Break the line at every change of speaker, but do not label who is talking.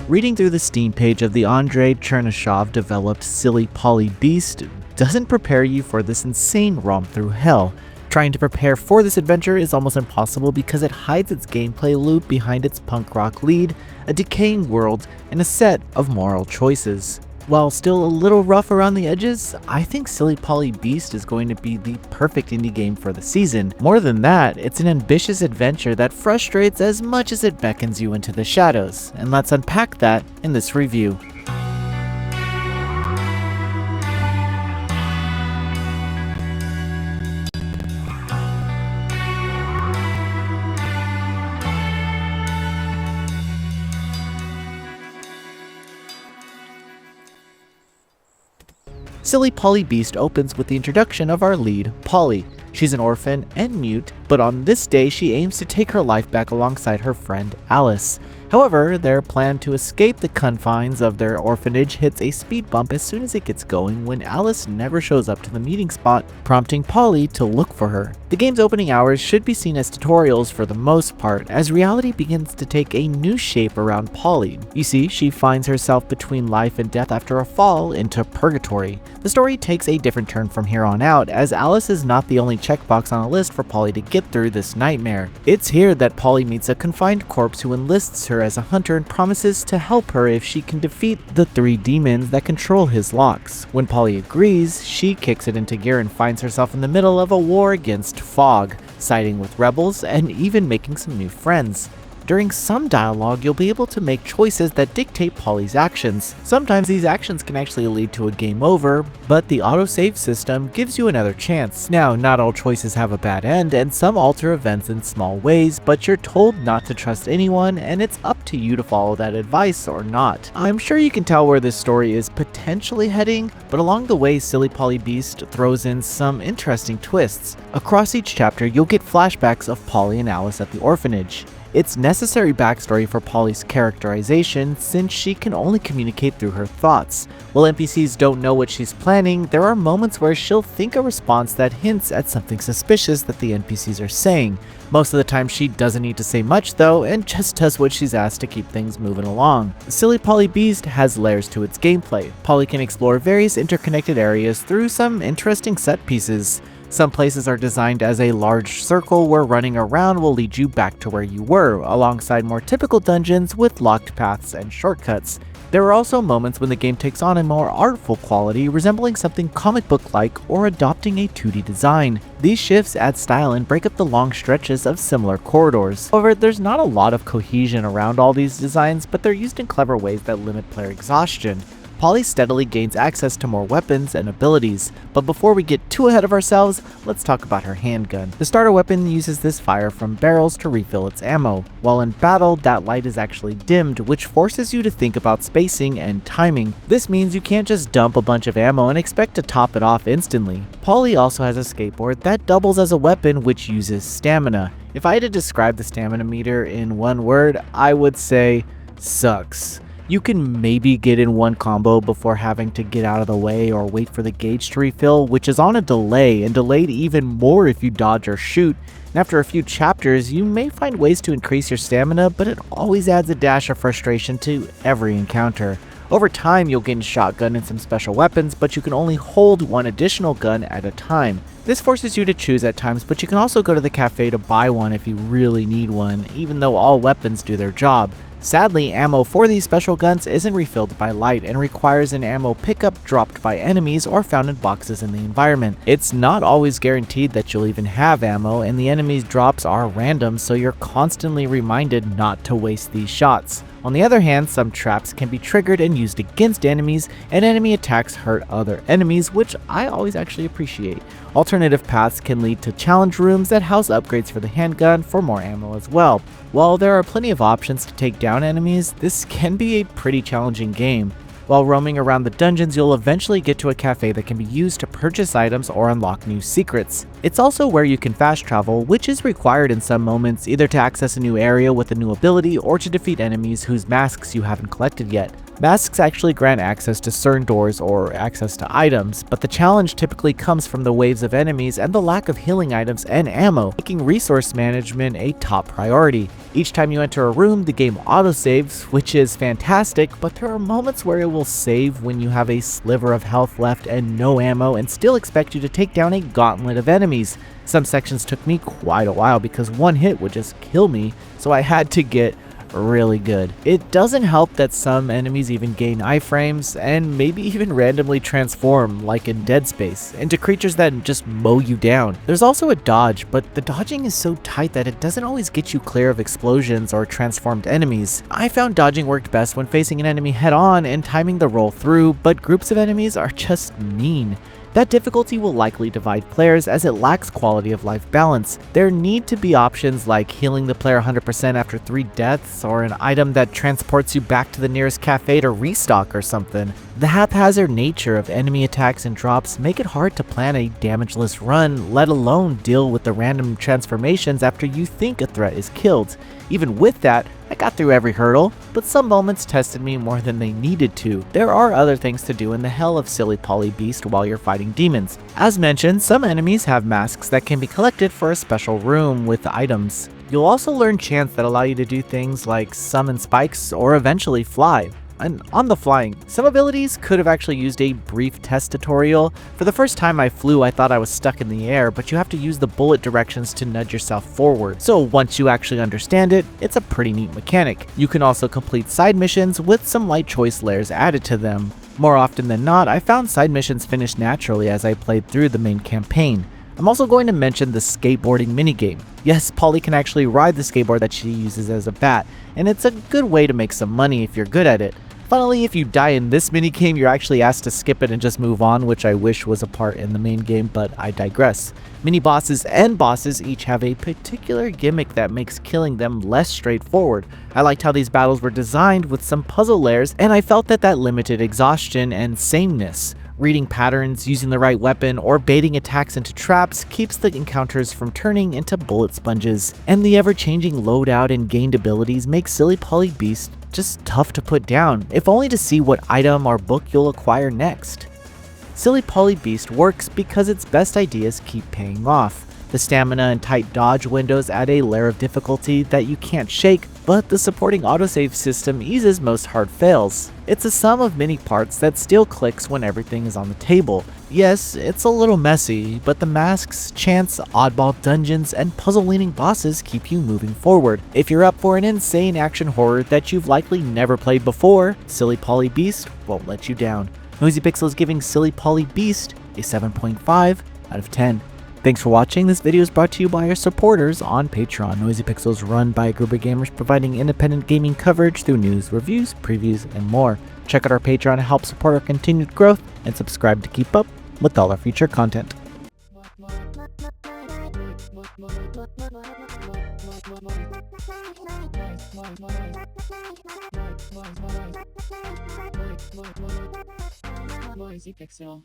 Reading through the Steam page of the Andrei Chernyshov developed Silly Poly Beast doesn't prepare you for this insane romp through hell. Trying to prepare for this adventure is almost impossible because it hides its gameplay loop behind its punk rock lead, a decaying world, and a set of moral choices. While still a little rough around the edges, I think Silly Poly Beast is going to be the perfect indie game for the season. More than that, it's an ambitious adventure that frustrates as much as it beckons you into the shadows, and let's unpack that in this review. Silly Poly Beast opens with the introduction of our lead, Polly. She's an orphan and mute, but on this day she aims to take her life back alongside her friend Alice. However, their plan to escape the confines of their orphanage hits a speed bump as soon as it gets going when Alice never shows up to the meeting spot, prompting Polly to look for her. The game's opening hours should be seen as tutorials for the most part, as reality begins to take a new shape around Polly. You see, she finds herself between life and death after a fall into Purgatory. The story takes a different turn from here on out, as Alice is not the only checkbox on a list for Polly to get through this nightmare. It's here that Polly meets a confined corpse who enlists her as a hunter and promises to help her if she can defeat the 3 demons that control his locks. When Polly agrees, she kicks it into gear and finds herself in the middle of a war against fog, siding with rebels and even making some new friends. During some dialogue, you'll be able to make choices that dictate Polly's actions. Sometimes these actions can actually lead to a game over, but the autosave system gives you another chance. Now, not all choices have a bad end, and some alter events in small ways, but you're told not to trust anyone, and it's up to you to follow that advice or not. I'm sure you can tell where this story is potentially heading, but along the way, Silly Poly Beast throws in some interesting twists. Across each chapter, you'll get flashbacks of Polly and Alice at the orphanage. It's necessary backstory for Polly's characterization since she can only communicate through her thoughts. While NPCs don't know what she's planning, there are moments where she'll think a response that hints at something suspicious that the NPCs are saying. Most of the time she doesn't need to say much though, and just does what she's asked to keep things moving along. Silly Poly Beast has layers to its gameplay. Polly can explore various interconnected areas through some interesting set pieces. Some places are designed as a large circle where running around will lead you back to where you were, alongside more typical dungeons with locked paths and shortcuts. There are also moments when the game takes on a more artful quality, resembling something comic book-like or adopting a 2D design. These shifts add style and break up the long stretches of similar corridors. However, there's not a lot of cohesion around all these designs, but they're used in clever ways that limit player exhaustion. Polly steadily gains access to more weapons and abilities, but before we get too ahead of ourselves, let's talk about her handgun. The starter weapon uses this fire from barrels to refill its ammo. While in battle, that light is actually dimmed, which forces you to think about spacing and timing. This means you can't just dump a bunch of ammo and expect to top it off instantly. Polly also has a skateboard that doubles as a weapon which uses stamina. If I had to describe the stamina meter in one word, I would say sucks. You can maybe get in one combo before having to get out of the way or wait for the gauge to refill, which is on a delay, and delayed even more if you dodge or shoot. And after a few chapters, you may find ways to increase your stamina, but it always adds a dash of frustration to every encounter. Over time, you'll gain a shotgun and some special weapons, but you can only hold one additional gun at a time. This forces you to choose at times, but you can also go to the cafe to buy one if you really need one, even though all weapons do their job. Sadly, ammo for these special guns isn't refilled by light and requires an ammo pickup dropped by enemies or found in boxes in the environment. It's not always guaranteed that you'll even have ammo, and the enemies' drops are random, so you're constantly reminded not to waste these shots. On the other hand, some traps can be triggered and used against enemies, and enemy attacks hurt other enemies, which I always actually appreciate. Alternative paths can lead to challenge rooms that house upgrades for the handgun for more ammo as well. While there are plenty of options to take down enemies, this can be a pretty challenging game. While roaming around the dungeons, you'll eventually get to a cafe that can be used to purchase items or unlock new secrets. It's also where you can fast travel, which is required in some moments, either to access a new area with a new ability or to defeat enemies whose masks you haven't collected yet. Masks actually grant access to certain doors or access to items, but the challenge typically comes from the waves of enemies and the lack of healing items and ammo, making resource management a top priority. Each time you enter a room, the game autosaves, which is fantastic, but there are moments where it will save when you have a sliver of health left and no ammo and still expect you to take down a gauntlet of enemies. Some sections took me quite a while because one hit would just kill me, so I had to get really good. It doesn't help that some enemies even gain iframes and maybe even randomly transform, like in Dead Space, into creatures that just mow you down. There's also a dodge, but the dodging is so tight that it doesn't always get you clear of explosions or transformed enemies. I found dodging worked best when facing an enemy head on and timing the roll through, but groups of enemies are just mean. That difficulty will likely divide players as it lacks quality of life balance. There need to be options like healing the player 100% after 3 deaths, or an item that transports you back to the nearest cafe to restock or something. The haphazard nature of enemy attacks and drops make it hard to plan a damageless run, let alone deal with the random transformations after you think a threat is killed. Even with that, I got through every hurdle, but some moments tested me more than they needed to. There are other things to do in the hell of Silly Polly Beast while you're fighting demons. As mentioned, some enemies have masks that can be collected for a special room with items. You'll also learn chants that allow you to do things like summon spikes or eventually fly. And on the flying, some abilities could have actually used a brief test tutorial. For the first time I flew, I thought I was stuck in the air, but you have to use the bullet directions to nudge yourself forward. So once you actually understand it, it's a pretty neat mechanic. You can also complete side missions with some light choice layers added to them. More often than not, I found side missions finished naturally as I played through the main campaign. I'm also going to mention the skateboarding minigame. Yes, Polly can actually ride the skateboard that she uses as a bat, and it's a good way to make some money if you're good at it. Funnily, if you die in this minigame, you're actually asked to skip it and just move on, which I wish was a part in the main game, but I digress. Mini-bosses and bosses each have a particular gimmick that makes killing them less straightforward. I liked how these battles were designed with some puzzle layers, and I felt that limited exhaustion and sameness. Reading patterns, using the right weapon, or baiting attacks into traps keeps the encounters from turning into bullet sponges. And the ever-changing loadout and gained abilities make Silly Polly Beast just tough to put down, if only to see what item or book you'll acquire next. Silly Polly Beast works because its best ideas keep paying off. The stamina and tight dodge windows add a layer of difficulty that you can't shake, but the supporting autosave system eases most hard fails. It's a sum of many parts that still clicks when everything is on the table. Yes, it's a little messy, but the masks, chants, oddball dungeons, and puzzle-leaning bosses keep you moving forward. If you're up for an insane action horror that you've likely never played before, Silly Polly Beast won't let you down. Noisy Pixel is giving Silly Polly Beast a 7.5 out of 10. Thanks for watching. This video is brought to you by our supporters on Patreon. Noisy Pixel is run by a group of gamers providing independent gaming coverage through news, reviews, previews, and more. Check out our Patreon to help support our continued growth, and subscribe to keep up with all our future content.
Noisy Pixel.